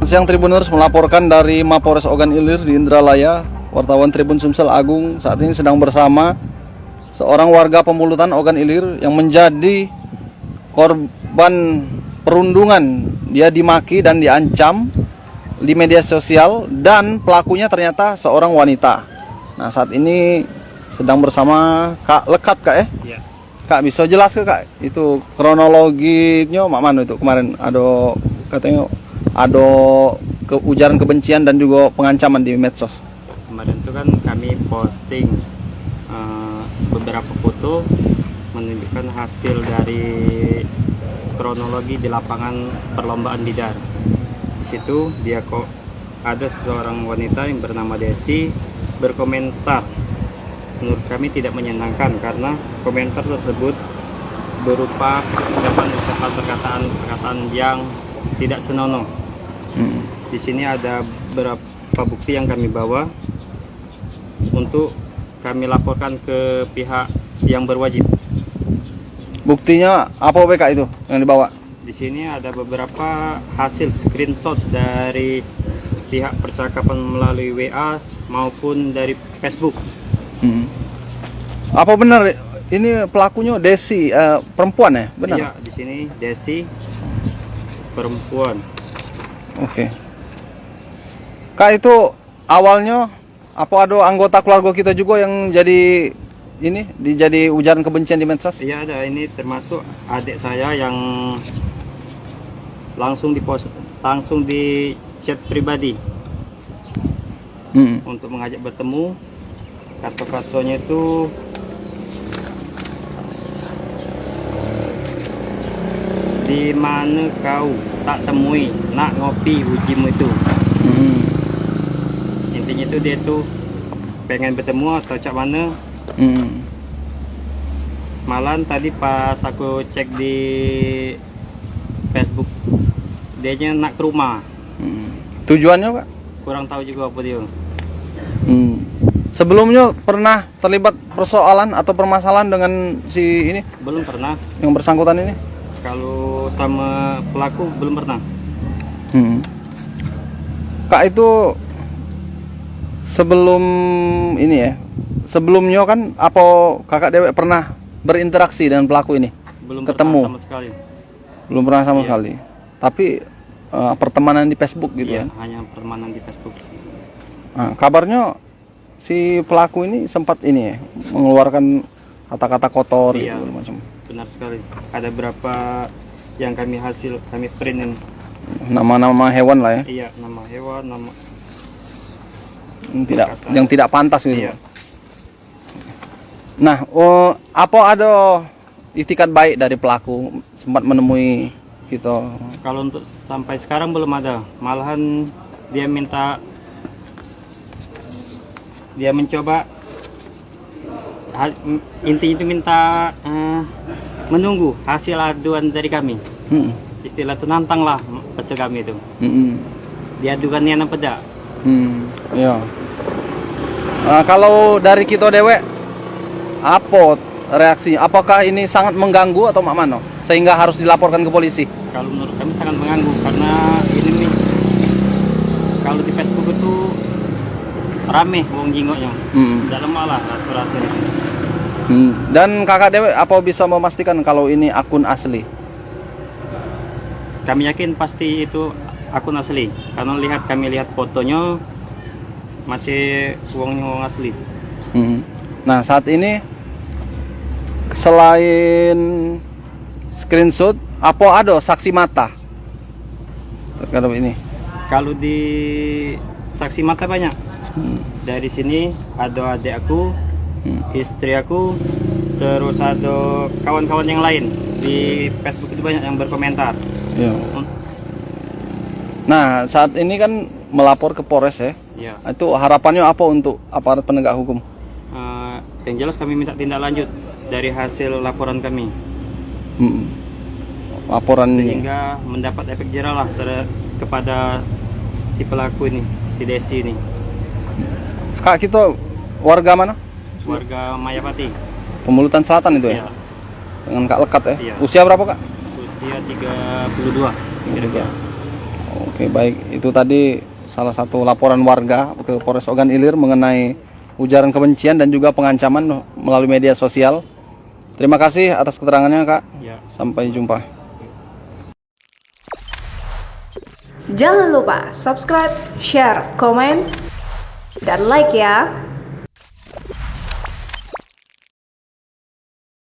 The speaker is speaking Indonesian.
Siang Tribuners melaporkan dari Mapores Ogan Ilir di Indralaya. Wartawan Tribun Sumsel Agung saat ini sedang bersama seorang warga Pemulutan Ogan Ilir yang menjadi korban perundungan. Dia dimaki dan diancam di media sosial dan pelakunya ternyata seorang wanita. Nah, saat ini sedang bersama Kak Lekat, Kak ya? Iya. Kak, bisa jelas ke Kak itu kronologinya mak mana itu kemarin ada katanya ada ujaran kebencian dan juga pengancaman di medsos. Kemarin itu kan kami posting beberapa foto menunjukkan hasil dari kronologi di lapangan perlombaan bidar. Di situ dia kok ada seseorang wanita yang bernama Desi berkomentar. Menurut kami tidak menyenangkan karena komentar tersebut berupa perkataan yang tidak senonoh. Di sini ada beberapa bukti yang kami bawa untuk kami laporkan ke pihak yang berwajib. Buktinya apa PK itu yang dibawa? Di sini ada beberapa hasil screenshot dari pihak percakapan melalui WA maupun dari Facebook. Apa benar ini pelakunya Desi perempuan ya? Benar? Iya, di sini Desi perempuan. Oke. Kak, itu awalnya apa ada anggota keluarga kita juga yang jadi ini jadi ujaran kebencian di medsos? Iya, ada. Ini termasuk adik saya yang langsung di chat pribadi untuk mengajak bertemu. Kata-katanya itu di mana kau tak temui nak ngopi ujimu itu. Intinya itu dia tuh pengen bertemu atau cak mana. Malam tadi pas aku cek di Facebook dia nak ke rumah. Tujuannya Pak? Kurang tahu juga apa dia. Sebelumnya pernah terlibat persoalan atau permasalahan dengan si ini? Belum pernah. Yang bersangkutan ini? Kalau sama pelaku belum pernah. Kak, itu sebelum ini ya, sebelumnya kan apa kakak dewek pernah berinteraksi dengan pelaku ini? Belum ketemu? Pernah sama sekali. Belum pernah sama Iya. sekali. Tapi pertemanan di Facebook gitu Iya, kan? hanya pertemanan di Facebook. Nah, kabarnya si pelaku ini sempat ini ya, mengeluarkan kata-kata kotor Iya. gitu macam. Benar sekali. Ada berapa yang kami print ini. Nama-nama hewan lah ya. Iya, nama hewan, nama yang tidak pantas gitu. Iya. Nah, apa ada itikat baik dari pelaku sempat menemui kita? Kalau untuk sampai sekarang belum ada. Malahan dia mencoba intinya itu minta menunggu hasil aduan dari kami. Istilah itu nantang lah pasal kami itu. Diadukannya apa tidak? Ya. Kalau dari kita dewek, apa reaksinya? Apakah ini sangat mengganggu atau mak mano sehingga harus dilaporkan ke polisi? Kalau menurut kami sangat mengganggu karena ini nih, kalau di Facebook itu rame wong jingoknya. Dalam malah rasa-rasanya. Dan kakak dewek apa bisa memastikan kalau ini akun asli? Kami yakin pasti itu akun asli karena kami lihat fotonya masih wong asli. Nah, saat ini selain screenshot, apa ada saksi mata terhadap ini? Kalau di saksi mata banyak. Dari sini ada adik aku, istri aku, terus ada kawan-kawan yang lain. Di Facebook itu banyak yang berkomentar. Ya. Nah, saat ini kan melapor ke Polres ya. Ya. Itu harapannya apa untuk aparat penegak hukum? Yang jelas kami minta tindak lanjut dari hasil laporan kami. Laporan Sehingga mendapat efek jera lah kepada si pelaku ini, si Desi ini. Kak, kita warga mana? warga Mayapati. Pemulutan Selatan itu ya? Iya. Dengan Kak Lekat ya? Iya. Usia berapa Kak? Usia 32 kira-kira. Oke baik, itu tadi salah satu laporan warga ke Polres Ogan Ilir mengenai ujaran kebencian dan juga pengancaman melalui media sosial. Terima kasih atas keterangannya Kak. Ya. Sampai jumpa. Jangan lupa subscribe, share, komen, dan like ya.